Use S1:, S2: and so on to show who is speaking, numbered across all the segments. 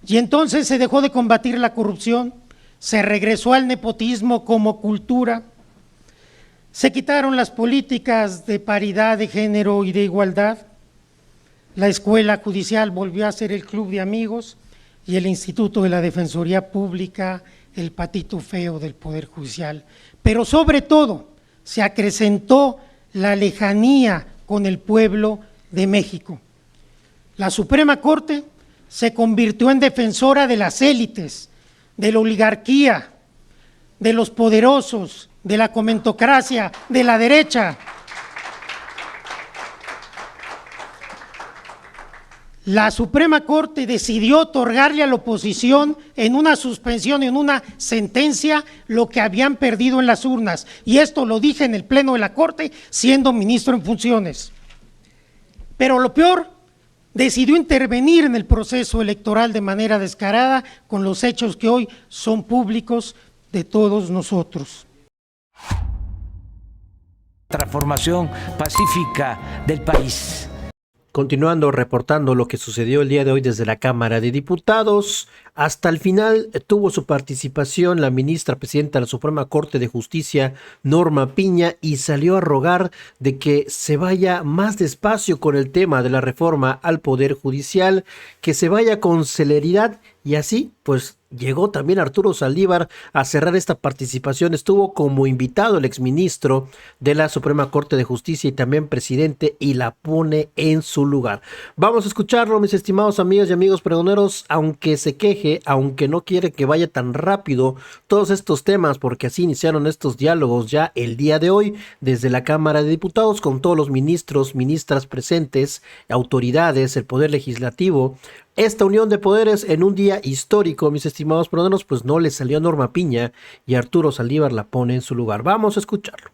S1: Y entonces se dejó de combatir la corrupción, se regresó al nepotismo como cultura, se quitaron las políticas de paridad de género y de igualdad, la escuela judicial volvió a ser el club de amigos y el Instituto de la Defensoría Pública el patito feo del Poder Judicial. Pero sobre todo se acrecentó la lejanía con el pueblo de México. La Suprema Corte se convirtió en defensora de las élites, de la oligarquía, de los poderosos, de la comentocracia, de la derecha. La Suprema Corte decidió otorgarle a la oposición en una suspensión, en una sentencia, lo que habían perdido en las urnas. Y esto lo dije en el Pleno de la Corte, siendo ministro en funciones. Pero lo peor, decidió intervenir en el proceso electoral de manera descarada con los hechos que hoy son públicos de todos nosotros.
S2: Transformación pacífica del país.
S3: Continuando reportando lo que sucedió el día de hoy desde la Cámara de Diputados, hasta el final tuvo su participación la ministra presidenta de la Suprema Corte de Justicia, Norma Piña, y salió a rogar de que se vaya más despacio con el tema de la reforma al Poder Judicial, que se vaya con celeridad, y así pues llegó también Arturo Saldívar a cerrar esta participación. Estuvo como invitado el exministro de la Suprema Corte de Justicia y también presidente, y la pone en su lugar. Vamos a escucharlo, mis estimados amigas y amigos pregoneros, aunque se queje, aunque no quiere que vaya tan rápido todos estos temas, porque así iniciaron estos diálogos ya el día de hoy desde la Cámara de Diputados con todos los ministros, ministras presentes, autoridades, el Poder Legislativo. Esta unión de poderes en un día histórico, mis estimados peruanos, pues no le salió a Norma Piña y Arturo Saldívar la pone en su lugar. Vamos a escucharlo.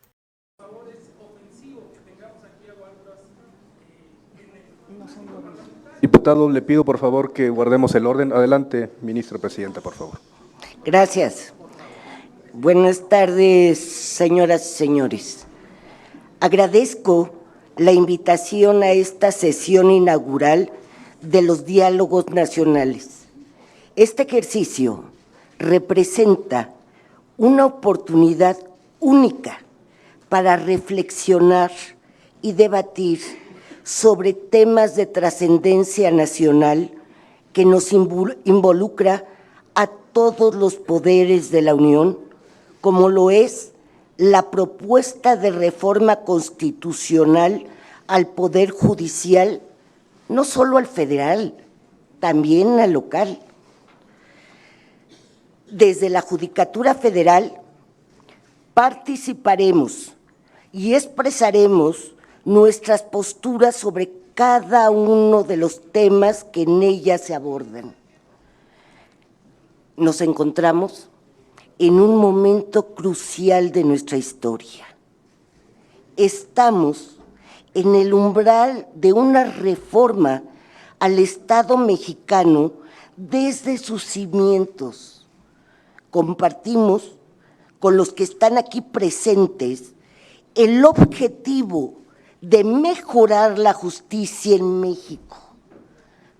S4: Diputado, le pido por favor que guardemos el orden. Adelante, ministra presidenta, por favor.
S5: Gracias. Buenas tardes, señoras y señores. Agradezco la invitación a esta sesión inaugural de los diálogos nacionales. Este ejercicio representa una oportunidad única para reflexionar y debatir sobre temas de trascendencia nacional que nos involucra a todos los poderes de la Unión, como lo es la propuesta de reforma constitucional al Poder Judicial, no solo al federal, también al local. Desde la Judicatura Federal participaremos y expresaremos nuestras posturas sobre cada uno de los temas que en ella se abordan. Nos encontramos en un momento crucial de nuestra historia. Estamos en el umbral de una reforma al Estado mexicano desde sus cimientos. Compartimos con los que están aquí presentes el objetivo de mejorar la justicia en México.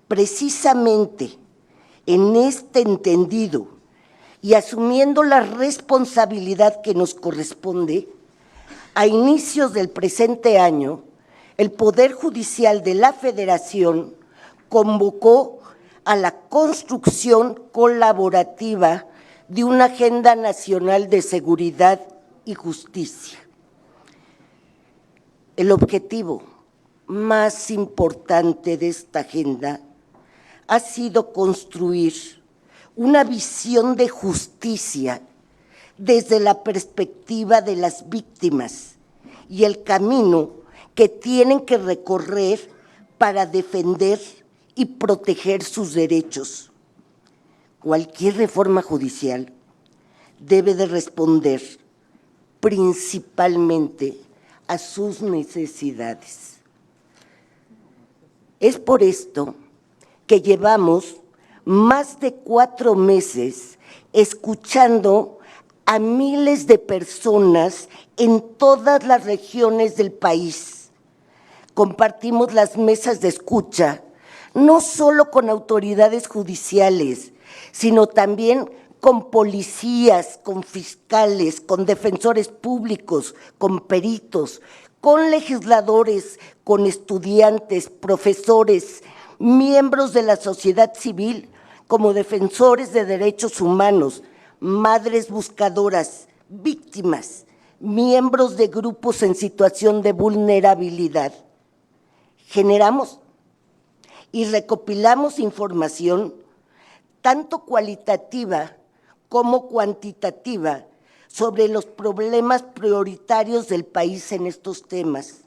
S5: Precisamente en este entendido y asumiendo la responsabilidad que nos corresponde, a inicios del presente año, el Poder Judicial de la Federación convocó a la construcción colaborativa de una agenda nacional de seguridad y justicia. El objetivo más importante de esta agenda ha sido construir una visión de justicia desde la perspectiva de las víctimas y el camino que tienen que recorrer para defender y proteger sus derechos. Cualquier reforma judicial debe de responder principalmente a sus necesidades. Es por esto que llevamos más de 4 meses escuchando a miles de personas en todas las regiones del país. Compartimos las mesas de escucha no solo con autoridades judiciales, sino también con policías, con fiscales, con defensores públicos, con peritos, con legisladores, con estudiantes, profesores, miembros de la sociedad civil, como defensores de derechos humanos, madres buscadoras, víctimas, miembros de grupos en situación de vulnerabilidad. Generamos y recopilamos información tanto cualitativa como cuantitativa sobre los problemas prioritarios del país en estos temas.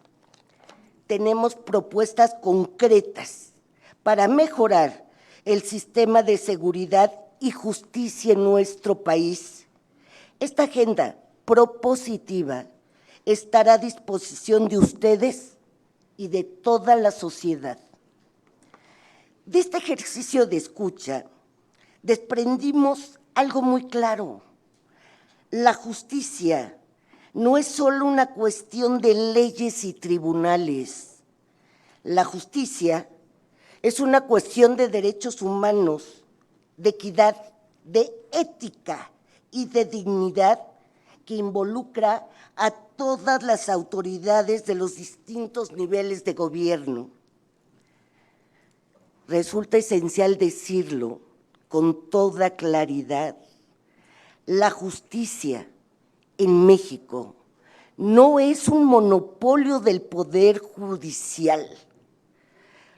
S5: Tenemos propuestas concretas para mejorar el sistema de seguridad y justicia en nuestro país. Esta agenda propositiva estará a disposición de ustedes y de toda la sociedad. De este ejercicio de escucha, desprendimos algo muy claro. La justicia no es solo una cuestión de leyes y tribunales. La justicia es una cuestión de derechos humanos, de equidad, de ética y de dignidad que involucra a todas las autoridades de los distintos niveles de gobierno. Resulta esencial decirlo con toda claridad. La justicia en México no es un monopolio del Poder Judicial.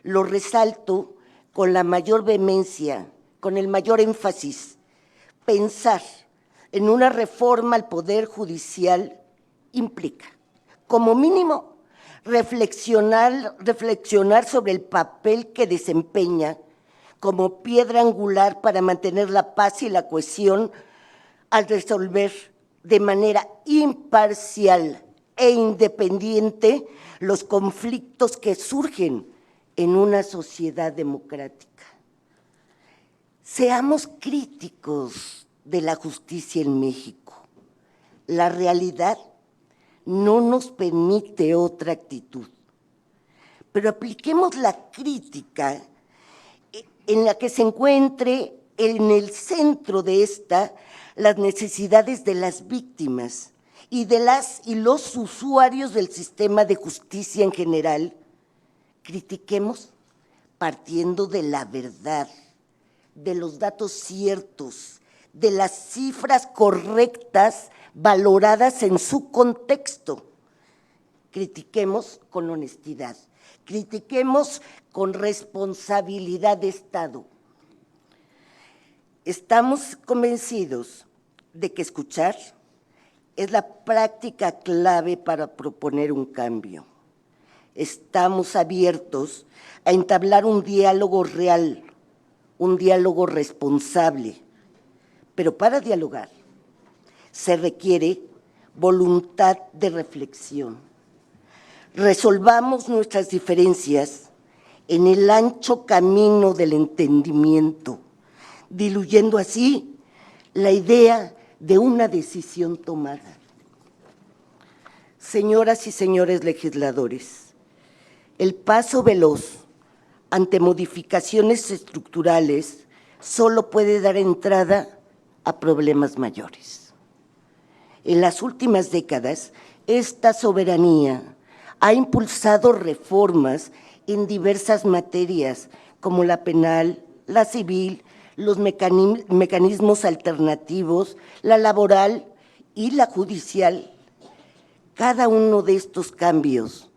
S5: Lo resalto con la mayor vehemencia, con el mayor énfasis. Pensar en una reforma al Poder Judicial implica, como mínimo, reflexionar sobre el papel que desempeña como piedra angular para mantener la paz y la cohesión al resolver de manera imparcial e independiente los conflictos que surgen en una sociedad democrática. Seamos críticos de la justicia en México. La realidad no nos permite otra actitud, pero apliquemos la crítica en la que se encuentre en el centro de esta las necesidades de las víctimas y de las y los usuarios del sistema de justicia en general. Critiquemos partiendo de la verdad, de los datos ciertos, de las cifras correctas valoradas en su contexto. Critiquemos con honestidad, critiquemos con responsabilidad de Estado. Estamos convencidos de que escuchar es la práctica clave para proponer un cambio. Estamos abiertos a entablar un diálogo real, un diálogo responsable, pero para dialogar se requiere voluntad de reflexión. Resolvamos nuestras diferencias en el ancho camino del entendimiento, diluyendo así la idea de una decisión tomada. Señoras y señores legisladores, el paso veloz ante modificaciones estructurales solo puede dar entrada a problemas mayores. En las últimas décadas, esta soberanía ha impulsado reformas en diversas materias, como la penal, la civil, los mecanismos alternativos, la laboral y la judicial. Cada uno de estos cambios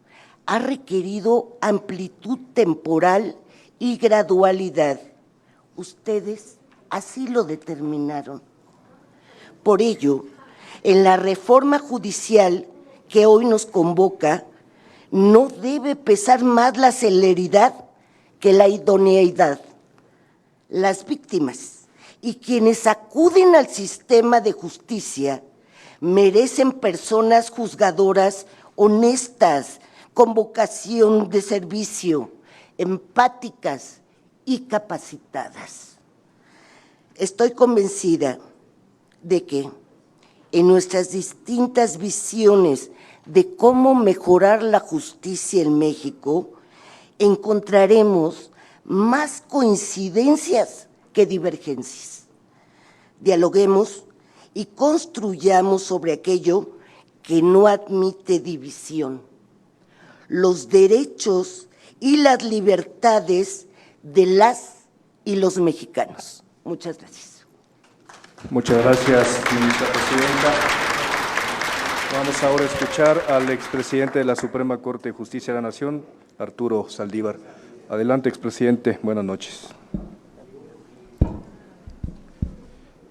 S5: ha requerido amplitud temporal y gradualidad. Ustedes así lo determinaron. Por ello, en la reforma judicial que hoy nos convoca, no debe pesar más la celeridad que la idoneidad. Las víctimas y quienes acuden al sistema de justicia merecen personas juzgadoras honestas, con vocación de servicio, empáticas y capacitadas. Estoy convencida de que en nuestras distintas visiones de cómo mejorar la justicia en México, encontraremos más coincidencias que divergencias. Dialoguemos y construyamos sobre aquello que no admite división, los derechos y las libertades de las y los mexicanos. Muchas gracias.
S4: Muchas gracias, ministra presidenta. Vamos ahora a escuchar al expresidente de la Suprema Corte de Justicia de la Nación, Arturo Saldívar. Adelante, expresidente. Buenas noches.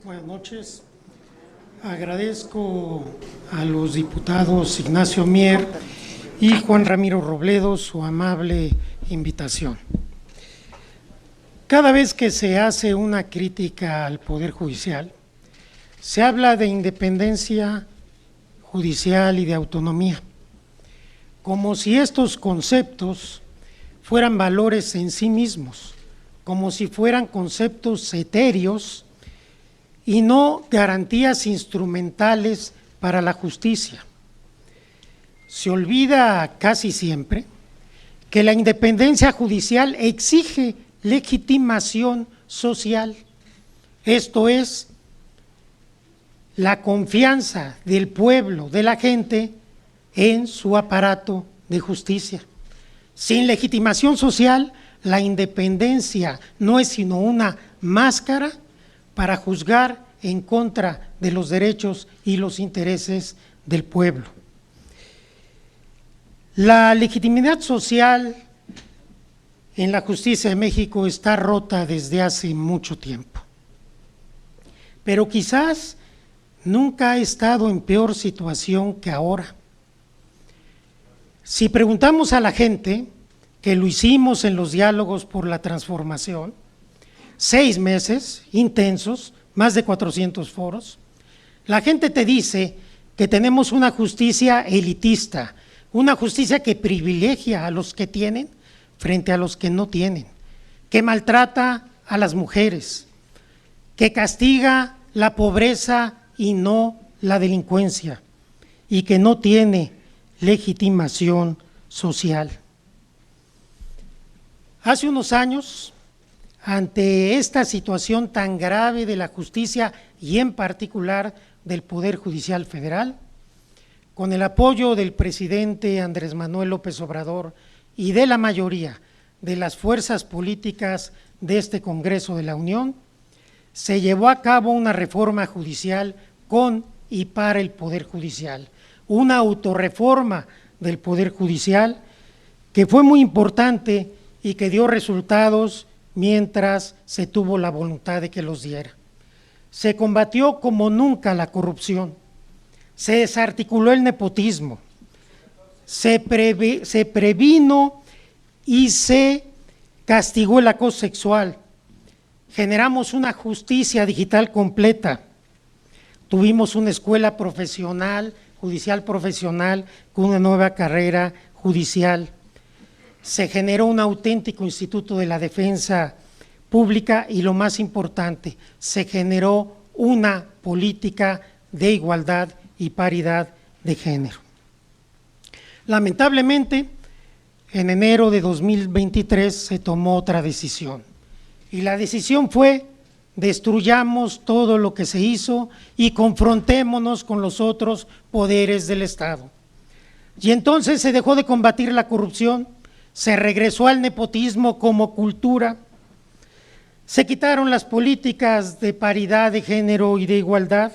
S1: Buenas noches. Agradezco a los diputados Ignacio Mier y Juan Ramiro Robledo su amable invitación. Cada vez que se hace una crítica al Poder Judicial, se habla de independencia judicial y de autonomía, como si estos conceptos fueran valores en sí mismos, como si fueran conceptos etéreos y no garantías instrumentales para la justicia. Se olvida casi siempre que la independencia judicial exige legitimación social, esto es, la confianza del pueblo, de la gente, en su aparato de justicia. Sin legitimación social, la independencia no es sino una máscara para juzgar en contra de los derechos y los intereses del pueblo. La legitimidad social en la justicia de México está rota desde hace mucho tiempo, pero quizás nunca ha estado en peor situación que ahora. Si preguntamos a la gente, que lo hicimos en los diálogos por la transformación, 6 meses intensos, más de 400 foros, la gente te dice que tenemos una justicia elitista, una justicia que privilegia a los que tienen frente a los que no tienen, que maltrata a las mujeres, que castiga la pobreza y no la delincuencia, y que no tiene legitimación social. Hace unos años, ante esta situación tan grave de la justicia y en particular del Poder Judicial Federal, con el apoyo del presidente Andrés Manuel López Obrador y de la mayoría de las fuerzas políticas de este Congreso de la Unión, se llevó a cabo una reforma judicial con y para el Poder Judicial, una autorreforma del Poder Judicial que fue muy importante y que dio resultados mientras se tuvo la voluntad de que los diera. Se combatió como nunca la corrupción, se desarticuló el nepotismo, se previno y se castigó el acoso sexual, generamos una justicia digital completa, tuvimos una escuela profesional, judicial profesional, con una nueva carrera judicial, se generó un auténtico instituto de la defensa pública y lo más importante, se generó una política de igualdad y paridad de género. Lamentablemente, en enero de 2023 se tomó otra decisión y la decisión fue: destruyamos todo lo que se hizo y confrontémonos con los otros poderes del Estado. Y entonces se dejó de combatir la corrupción, se regresó al nepotismo como cultura, se quitaron las políticas de paridad de género y de igualdad,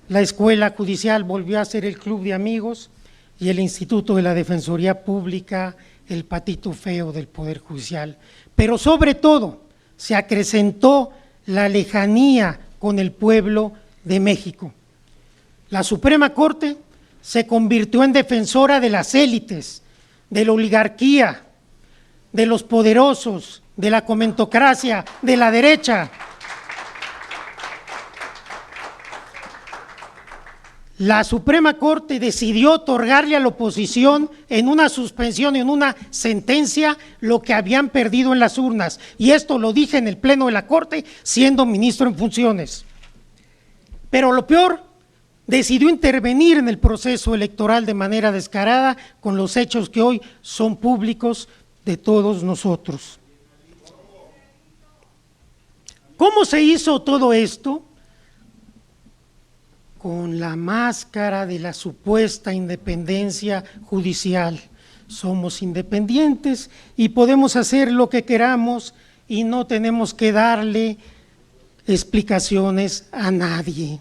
S1: la escuela judicial volvió a ser el club de amigos y el Instituto de la Defensoría Pública, el patito feo del Poder Judicial. Pero sobre todo se acrecentó la lejanía con el pueblo de México. La Suprema Corte se convirtió en defensora de las élites, de la oligarquía, de los poderosos, de la comentocracia, de la derecha. La Suprema Corte decidió otorgarle a la oposición en una suspensión, en una sentencia, lo que habían perdido en las urnas. Y esto lo dije en el Pleno de la Corte, siendo ministro en funciones. Pero lo peor, decidió intervenir en el proceso electoral de manera descarada con los hechos que hoy son públicos de todos nosotros. ¿Cómo se hizo todo esto? Con la máscara de la supuesta independencia judicial. Somos independientes y podemos hacer lo que queramos y no tenemos que darle explicaciones a nadie.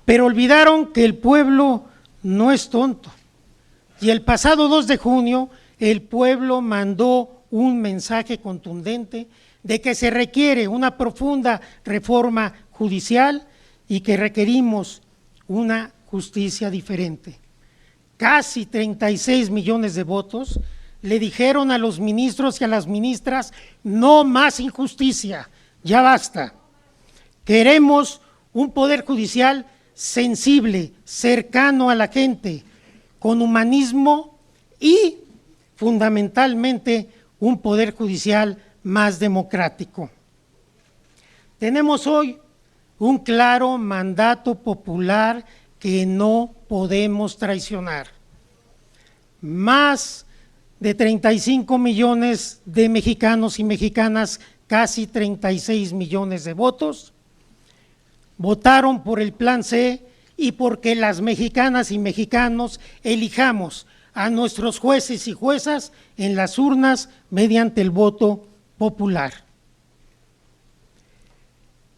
S1: Pero olvidaron que el pueblo no es tonto. Y el pasado 2 de junio, el pueblo mandó un mensaje contundente de que se requiere una profunda reforma judicial y que requerimos una justicia diferente. Casi 36 millones de votos le dijeron a los ministros y a las ministras: no más injusticia, ya basta. Queremos un poder judicial sensible, cercano a la gente, con humanismo y fundamentalmente un poder judicial más democrático. Tenemos hoy un claro mandato popular que no podemos traicionar. Más de 35 millones de mexicanos y mexicanas, casi 36 millones de votos, votaron por el Plan C y porque las mexicanas y mexicanos elijamos a nuestros jueces y juezas en las urnas mediante el voto popular.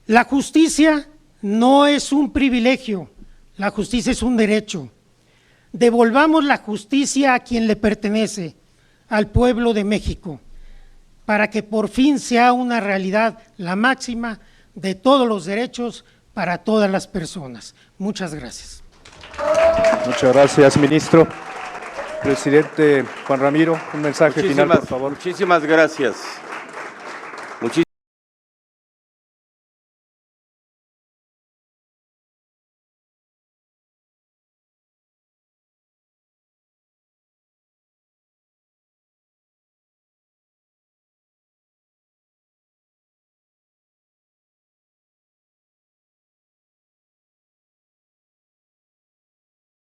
S1: La justicia no es un privilegio, la justicia es un derecho. Devolvamos la justicia a quien le pertenece, al pueblo de México, para que por fin sea una realidad la máxima de todos los derechos para todas las personas. Muchas gracias.
S4: Muchas gracias, ministro. Presidente Juan Ramiro, un mensaje final, por favor.
S6: Muchísimas gracias.